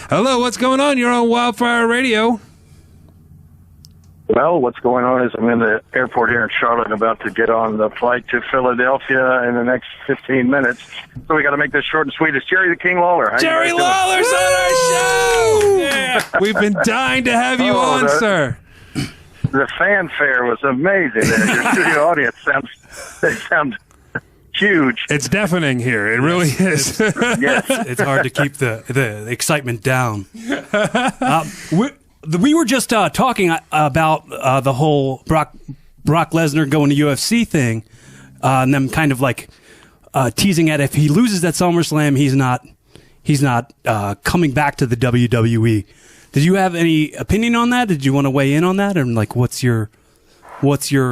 Hello, what's going on? You're on Wildfire Radio. Well, what's going on is I'm in the airport here in Charlotte, about to get on the flight to Philadelphia in the next 15 minutes. So we got to make this short and sweet. It's Jerry the King Lawler. Jerry Lawler's on our show! Yeah. We've been dying to have you on, sir. The fanfare was amazing there. Your studio audience sounds huge. It's deafening here. It really is. Yes. It's hard to keep the excitement down. We were just talking about the whole Brock Lesnar going to UFC thing, and them kind of like teasing at if he loses at SummerSlam, he's not coming back to the WWE. Did you have any opinion on that? Did you want to weigh in on that, or like what's your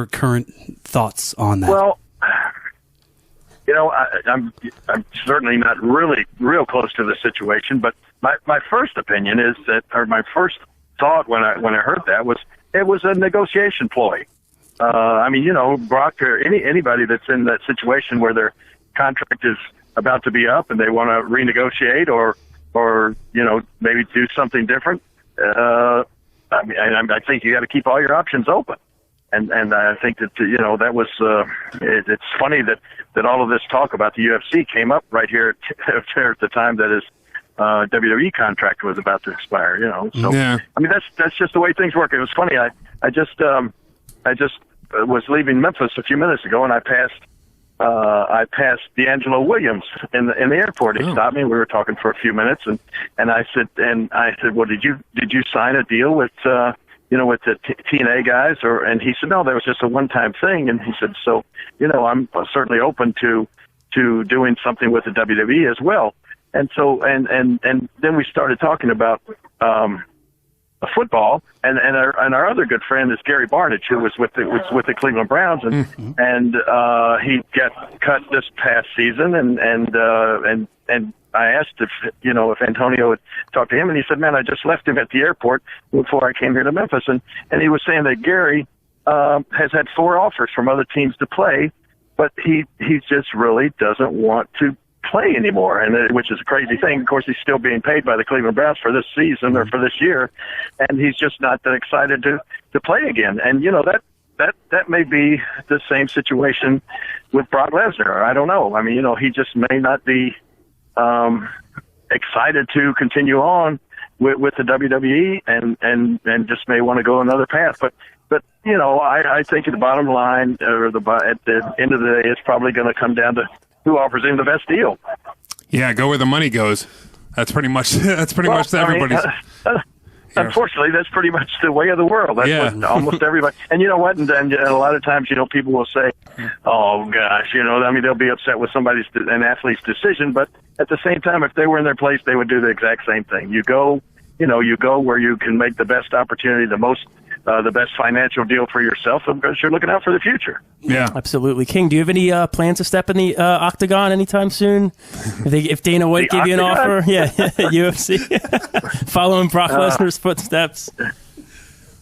current thoughts on that? Well, you know, I'm certainly not really real close to the situation, but my first opinion is that, or my first thought when I heard that was it was a negotiation ploy. I mean, you know, Brock or anybody that's in that situation where their contract is about to be up and they want to renegotiate or you know, maybe do something different. I think you got to keep all your options open. And I think that, you know, that was it's funny that all of this talk about the UFC came up right here at the time that his WWE contract was about to expire, you know. So yeah. I mean, that's just the way things work. It was funny. I just was leaving Memphis a few minutes ago, and I passed D'Angelo Williams in the airport. He stopped me. We were talking for a few minutes, and I said, well, did you sign a deal with with the TNA guys, and he said, no, that was just a one-time thing. And he said, so, you know, I'm certainly open to doing something with the WWE as well. And so, and then we started talking about football, and our other good friend is Gary Barnidge, who was with the Cleveland Browns, and he got cut this past season, and I asked if Antonio would talk to him, and he said, man, I just left him at the airport before I came here to Memphis, and he was saying that Gary has had 4 offers from other teams to play, but he just really doesn't want to play anymore, and which is a crazy thing. Of course, he's still being paid by the Cleveland Browns for this season or for this year, and he's just not that excited to play again. And you know, that may be the same situation with Brock Lesnar. I don't know. I mean, you know, he just may not be excited to continue on with the WWE, and just may want to go another path. But you know, I think at the bottom line, or at the end of the day, it's probably going to come down to who offers him the best deal. Yeah, go where the money goes. That's pretty much everybody's. Unfortunately, that's pretty much the way of the world. That's what almost everybody. And you know what? And a lot of times, you know, people will say, "Oh gosh," you know. I mean, they'll be upset with an athlete's decision, but at the same time, if they were in their place, they would do the exact same thing. You go where you can make the best opportunity, the best financial deal for yourself, because you're looking out for the future. Yeah, absolutely. King, do you have any plans to step in the octagon anytime soon? If Dana White gave you an offer, UFC, following Brock Lesnar's footsteps.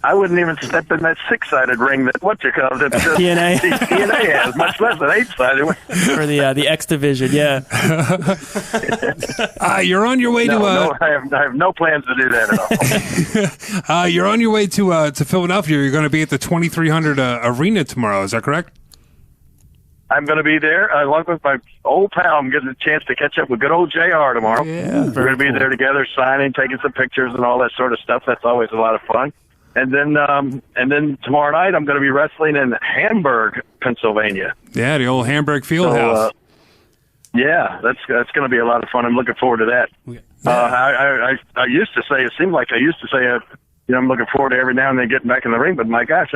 I wouldn't even step in that 6-sided ring that TNA has, much less an 8-sided one. For the X division, yeah. You're on your way to. No, I have no plans to do that at all. You're on your way to Philadelphia. You're going to be at the 2300 Arena tomorrow. Is that correct? I'm going to be there along with my old pal. I'm getting a chance to catch up with good old JR tomorrow. Yeah, we're going to be there together, signing, taking some pictures, and all that sort of stuff. That's always a lot of fun. And then tomorrow night I'm going to be wrestling in Hamburg, Pennsylvania. Yeah, the old Hamburg Fieldhouse. Yeah, that's going to be a lot of fun. I'm looking forward to that. I used to say, it seemed like I used to say, I'm looking forward to every now and then getting back in the ring. But my gosh,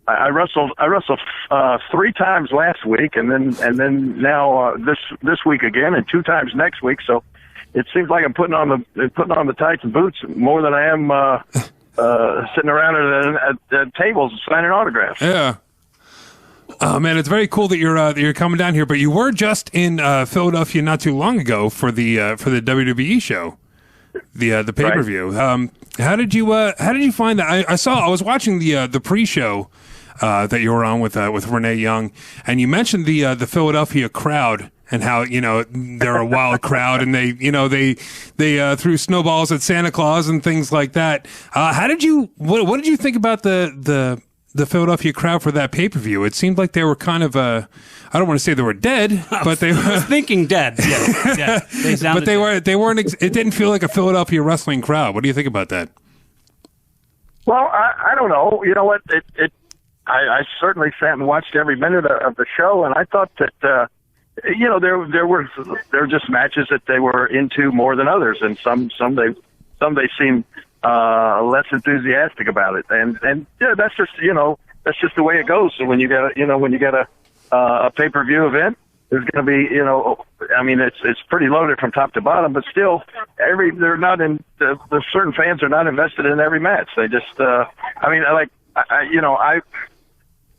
I wrestled 3 times last week, and then now this week again, and 2 times next week. So it seems like I'm putting on the tights and boots more than I am. Sitting around at tables signing autographs. Yeah. Oh man, it's very cool that you're coming down here. But you were just in Philadelphia not too long ago for the WWE show, the pay per view. Right. How did you find that? I was watching the pre-show that you were on with Renee Young, and you mentioned the Philadelphia crowd and how they're a wild crowd, and they threw snowballs at Santa Claus and things like that. What did you think about the Philadelphia crowd for that pay-per-view? It seemed like they were kind of I don't want to say they were dead, but they I was thinking dead. Yeah. But they weren't. It didn't feel like a Philadelphia wrestling crowd. What do you think about that? Well, I don't know. You know what? I certainly sat and watched every minute of the show, and I thought that there were just matches that they were into more than others, and some they seemed less enthusiastic about it, and yeah, that's just the way it goes. So when you get a pay-per-view event, there's going to be it's pretty loaded from top to bottom, but still they're not in the certain fans are not invested in every match. They just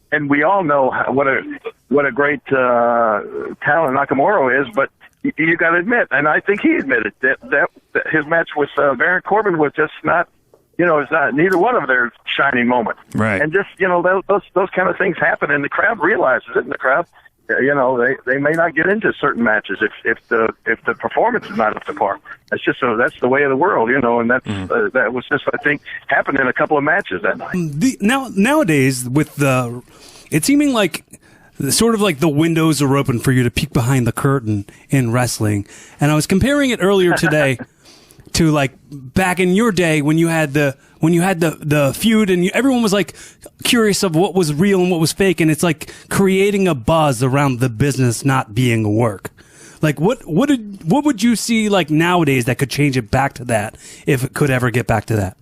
and we all know what a great talent Nakamura is, but you got to admit, and I think he admitted that his match with Baron Corbin was just not, it's not neither one of their shining moments. Right. And just those kind of things happen, and the crowd realizes it. And the crowd, they may not get into certain matches if the performance is not up to par. That's just that's the way of the world, and that's that was just, I think, happened in a couple of matches that night. Nowadays, with it's seeming like sort of like the windows are open for you to peek behind the curtain in wrestling. And I was comparing it earlier today to like back in your day when you had the feud, and everyone was like curious of what was real and what was fake, and it's like creating a buzz around the business not being work. Like what would you see like nowadays that could change it back to that, if it could ever get back to that?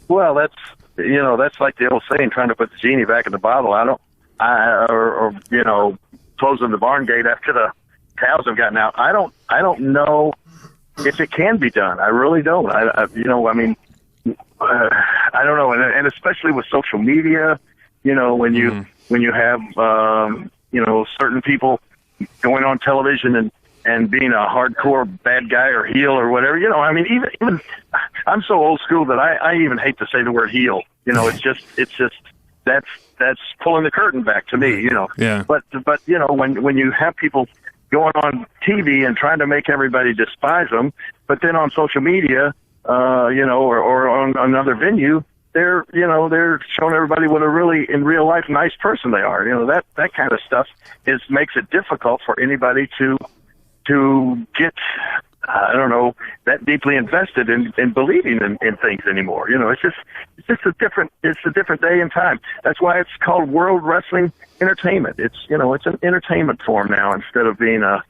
Well, that's like the old saying, trying to put the genie back in the bottle. Or closing the barn gate after the cows have gotten out. I don't know if it can be done. I really don't. I don't know, and especially with social media, when you have certain people going on television and being a hardcore bad guy or heel or whatever, even I'm so old school that I even hate to say the word heel. It's just that's pulling the curtain back to me, Yeah. But when you have people going on TV and trying to make everybody despise them, but then on social media, or on another venue, they're showing everybody what a really in real life nice person they are. That kind of stuff makes it difficult for anybody to get, that deeply invested in believing in things anymore. It's just a different day and time. That's why it's called World Wrestling Entertainment. It's an entertainment form now instead of being a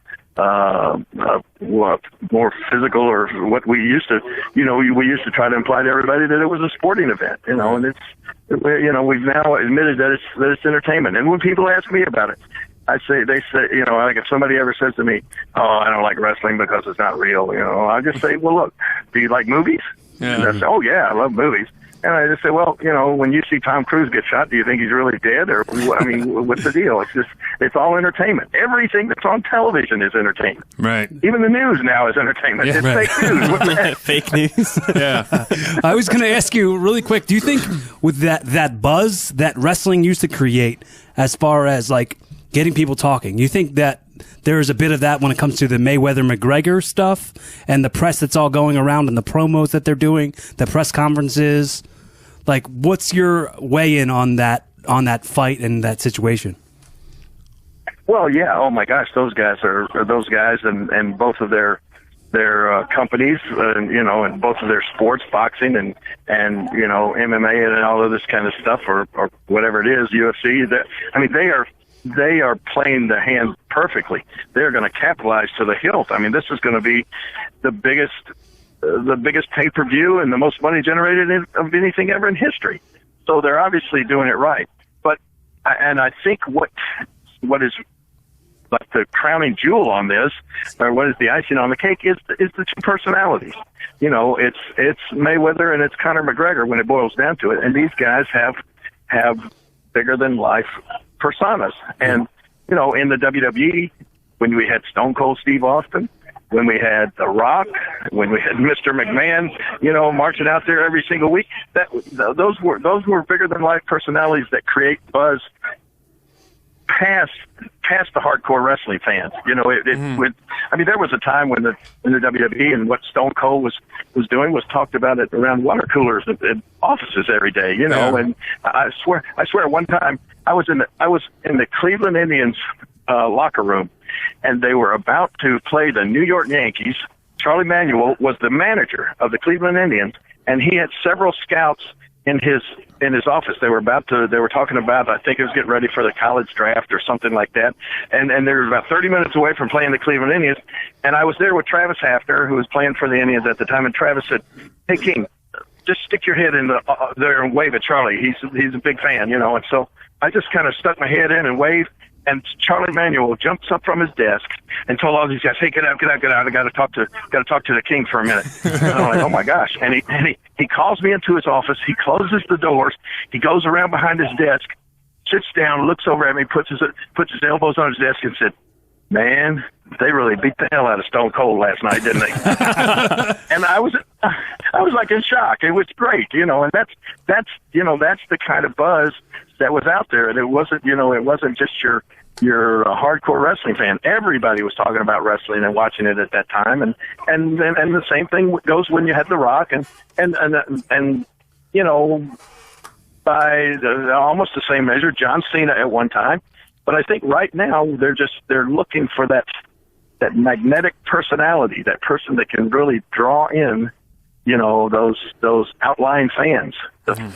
more physical, or what we used to, we used to try to imply to everybody that it was a sporting event, and we've now admitted that it's entertainment. And when people ask me about it, they say, like if somebody ever says to me, "Oh, I don't like wrestling because it's not real," I just say, "Well, look, do you like movies?" Yeah. And they say, "Oh yeah, I love movies." And I just say, "Well, when you see Tom Cruise get shot, do you think he's really dead, or what's the deal?" It's all entertainment. Everything that's on television is entertainment. Right. Even the news now is entertainment. Yeah, it's right. fake news. What the heck? Fake news. Yeah. I was going to ask you really quick, do you think with that buzz that wrestling used to create, as far as like getting people talking, you think that there's a bit of that when it comes to the Mayweather-McGregor stuff and the press that's all going around and the promos that they're doing, the press conferences? Like, what's your weigh-in on that fight and that situation? Well, yeah. Oh my gosh, those guys and both of their companies, and both of their sports, boxing and MMA and all of this kind of stuff, or whatever it is, UFC. They are playing the hand perfectly. They're going to capitalize to the hilt. This is going to be the biggest pay-per-view and the most money generated of anything ever in history. So they're obviously doing it right. But I think what is like the crowning jewel on this, or what is the icing on the cake, is the two personalities. It's Mayweather and it's Conor McGregor when it boils down to it. And these guys have bigger than life personas. And in the WWE, when we had Stone Cold Steve Austin, when we had The Rock, when we had Mr. McMahon, marching out there every single week, those were bigger than life personalities that create buzz past past the hardcore wrestling fans. You know, I mean, there was a time when the WWE and what Stone Cold was doing was talked about it around water coolers at offices every day. You know, and I swear, one time I was in the Cleveland Indians locker room, and they were about to play the New York Yankees. Charlie Manuel was the manager of the Cleveland Indians, and he had several scouts in his office. They were talking about, I think it was getting ready for the college draft or something like that. And they were about 30 minutes away from playing the Cleveland Indians. And I was there with Travis Hafner, who was playing for the Indians at the time. And Travis said, "Hey, King, just stick your head in there and wave at Charlie. He's a big fan, you know." And so I just kind of stuck my head in and waved. And Charlie Manuel jumps up from his desk and told all these guys, "Hey, get out! I got to talk to the King for a minute." And I'm like, "Oh my gosh!" And he calls me into his office. He closes the doors. He goes around behind his desk, sits down, looks over at me, puts his elbows on his desk, and said, "Man, they really beat the hell out of Stone Cold last night, didn't they?" And I was like in shock. It was great, you know. And that's the kind of buzz that was out there. And it wasn't just your hardcore wrestling fan. Everybody was talking about wrestling and watching it at that time. And the same thing goes when you had The Rock and you know, by almost the same measure, John Cena at one time. But I think right now they're looking for that magnetic personality, that person that can really draw in, you know, those outlying fans,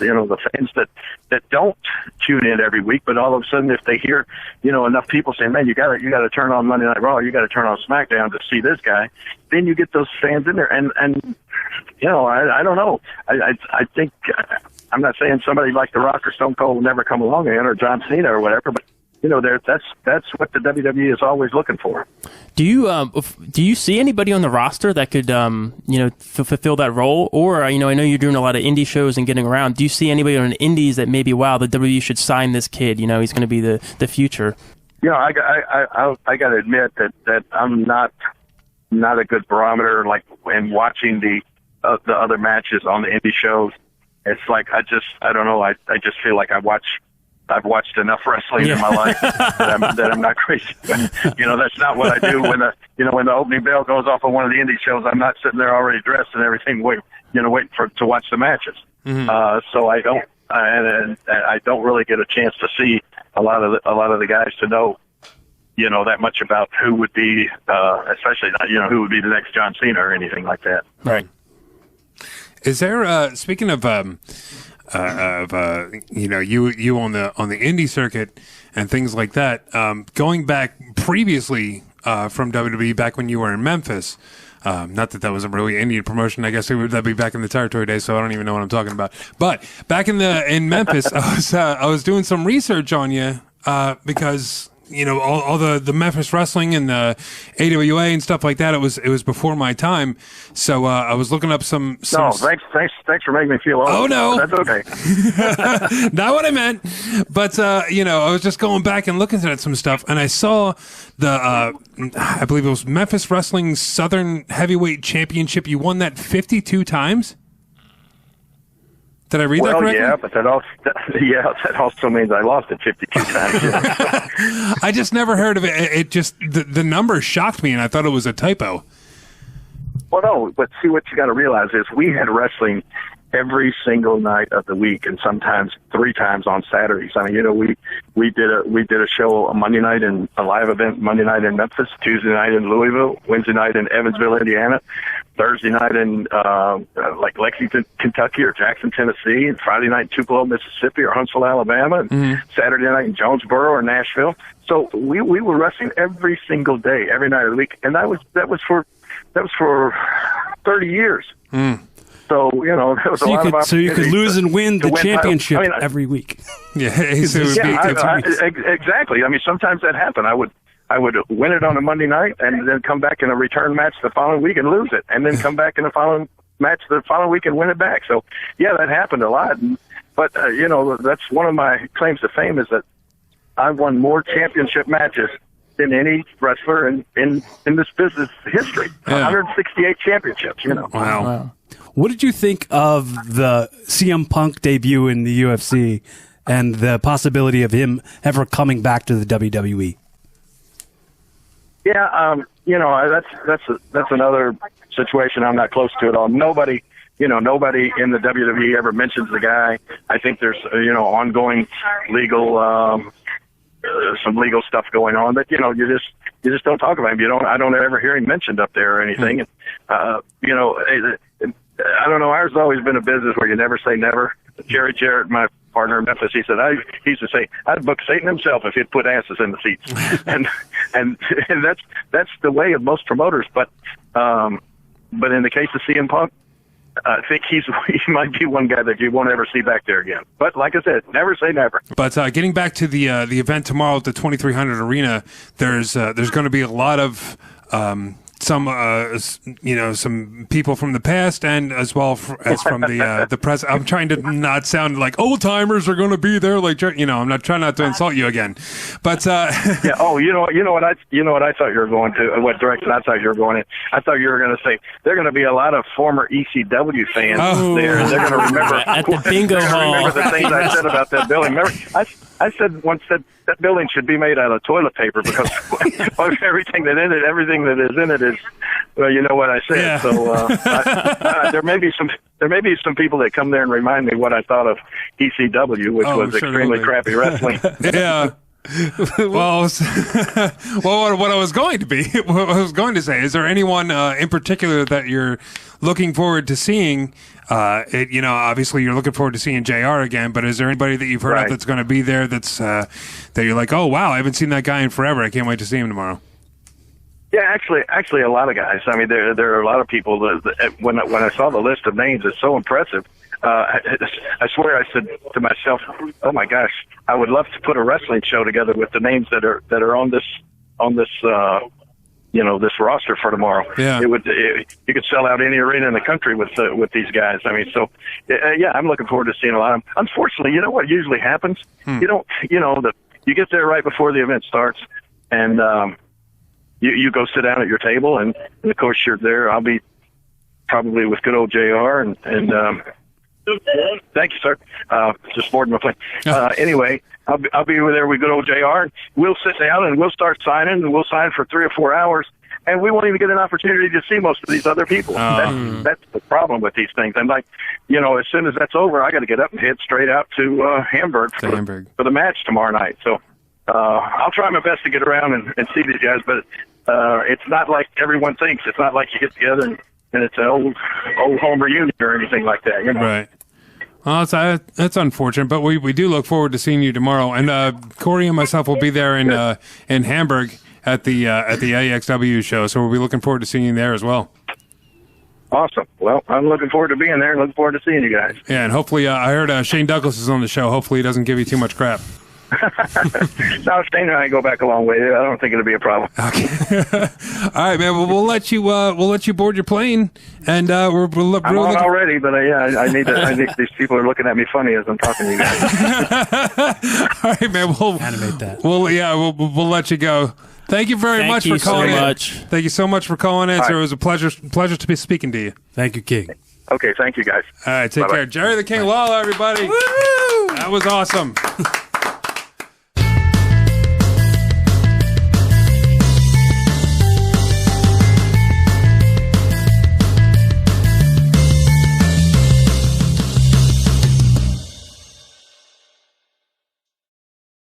you know, the fans that don't tune in every week, but all of a sudden if they hear, you know, enough people saying, "Man, you got to turn on Monday Night Raw, you got to turn on SmackDown to see this guy," then you get those fans in there. And you know, I don't know. I think I'm not saying somebody like The Rock or Stone Cold will never come along again, or John Cena or whatever, but you know, that's what the WWE is always looking for. Do you see anybody on the roster that could you know, fulfill that role? Or you know, I know you're doing a lot of indie shows and getting around. Do you see anybody on the indies that maybe, wow, the WWE should sign this kid? You know, he's going to be the future. You know, I got to admit that I'm not a good barometer. Like when watching the other matches on the indie shows, it's like I don't know. I just feel like I've watched enough wrestling in my life that I'm not crazy. You know, that's not what I do when the opening bell goes off on one of the indie shows. I'm not sitting there already dressed and everything, waiting to watch the matches. Mm-hmm. So I don't really get a chance to see a lot of the guys to know, you know, that much about who would be, especially not, you know, who would be the next John Cena or anything like that. Right. Is there speaking of you know, you on the indie circuit and things like that, going back previously from WWE back when you were in Memphis, not that was a really Indian promotion, I guess that'd be back in the territory days, so I don't even know what I'm talking about. But back in Memphis, I was doing some research on you because, you know, all the Memphis wrestling and the AWA and stuff like that. It was before my time, so I was looking up some. No, thanks for making me feel old. Oh no, that's okay. Not what I meant. But you know, I was just going back and looking at some stuff, and I saw the I believe it was Memphis Wrestling Southern Heavyweight Championship. You won that 52 times. Did I read that correctly? Yeah, but that also means I lost it 52 times. Yeah. I just never heard of it. It just the number shocked me, and I thought it was a typo. Well, no, but see, what you got to realize is we had wrestling every single night of the week, and sometimes 3 times on Saturdays. I mean, you know, we did a show a Monday night in a live event Monday night in Memphis, Tuesday night in Louisville, Wednesday night in Evansville, Indiana, Thursday night in like Lexington, Kentucky, or Jackson, Tennessee, and Friday night in Tupelo, Mississippi, or Huntsville, Alabama, and Saturday night in Jonesboro or Nashville. So we were wrestling every single day, every night of the week, and that was for 30 years. So, you know, there was a lot of opportunity. So you could lose and win the championship every week. Yeah, so exactly. I mean, sometimes that happened. I would win it on a Monday night and then come back in a return match the following week and lose it, and then come back in the following match the following week and win it back. So, yeah, that happened a lot. But, you know, that's one of my claims to fame is that I've won more championship matches than any wrestler in this business history. Yeah. 168 championships, you know. Wow. What did you think of the CM Punk debut in the UFC and the possibility of him ever coming back to the WWE? Yeah, that's another situation I'm not close to at all. Nobody in the WWE ever mentions the guy. I think there's ongoing legal some legal stuff going on, but you just don't talk about him. I don't ever hear him mentioned up there or anything. I don't know. Ours has always been a business where you never say never. Jerry Jarrett, my partner in Memphis, he used to say, I'd book Satan himself if he'd put asses in the seats. and that's the way of most promoters. But in the case of CM Punk, I think he might be one guy that you won't ever see back there again. But like I said, never say never. But getting back to the event tomorrow at the 2300 Arena, there's going to be a lot of some people from the past and as well as from the present. I'm trying to not sound like old timers are going to be there. I'm not trying not to insult you again, but yeah. Oh, you know what I thought you were going to. What direction I thought you were going in? I thought you were going to say there are going to be a lot of former ECW fans there, and they're going to remember at the bingo hall. Remember the things I said about that building. Remember, I said once that building should be made out of toilet paper because everything that is in it is, well, you know what I said. Yeah. So there may be some people that come there and remind me what I thought of ECW, which was extremely crappy wrestling. Yeah. Well, what I was going to say, is there anyone in particular that you're looking forward to seeing? Obviously you're looking forward to seeing JR again, but is there anybody that you've heard of that's going to be there that's that you're like, oh wow, I haven't seen that guy in forever. I can't wait to see him tomorrow. Yeah, actually, a lot of guys. I mean, there are a lot of people that when I saw the list of names, it's so impressive. I swear, I said to myself, "Oh my gosh, I would love to put a wrestling show together with the names that are on this this roster for tomorrow." Yeah. You could sell out any arena in the country with these guys. I mean, so yeah, I'm looking forward to seeing a lot of them. Unfortunately, you know what usually happens? You get there right before the event starts, and you go sit down at your table, and of course you're there. I'll be probably with good old JR, and thank you, sir. Just boarding my plane. Anyway, I'll be there with good old JR, and we'll sit down and we'll start signing, and we'll sign for 3 or 4 hours, and we won't even get an opportunity to see most of these other people. That's the problem with these things. And as soon as that's over, I got to get up and head straight out to Hamburg for the match tomorrow night. So I'll try my best to get around and see these guys, but it's not like everyone thinks. It's not like you get together and it's an old home reunion or anything like that. Right. Well, that's unfortunate, but we do look forward to seeing you tomorrow. And Corey and myself will be there in Hamburg at the AXW show, so we'll be looking forward to seeing you there as well. Awesome. Well, I'm looking forward to being there and looking forward to seeing you guys. Yeah, and hopefully, I heard Shane Douglas is on the show. Hopefully, he doesn't give you too much crap. No, Shane and I go back a long way. I don't think it'll be a problem. Okay. All right, man. Well, we'll let you board your plane, and I'm on already. But I need these people are looking at me funny as I'm talking to you guys. All right, man. We'll animate that. We'll let you go. Thank you very much for calling in. Thank you so much for calling in. Sir. It was a pleasure to be speaking to you. Thank you, King. Okay, thank you, guys. All right, take care. Jerry the King Lawler, everybody. Woo! That was awesome.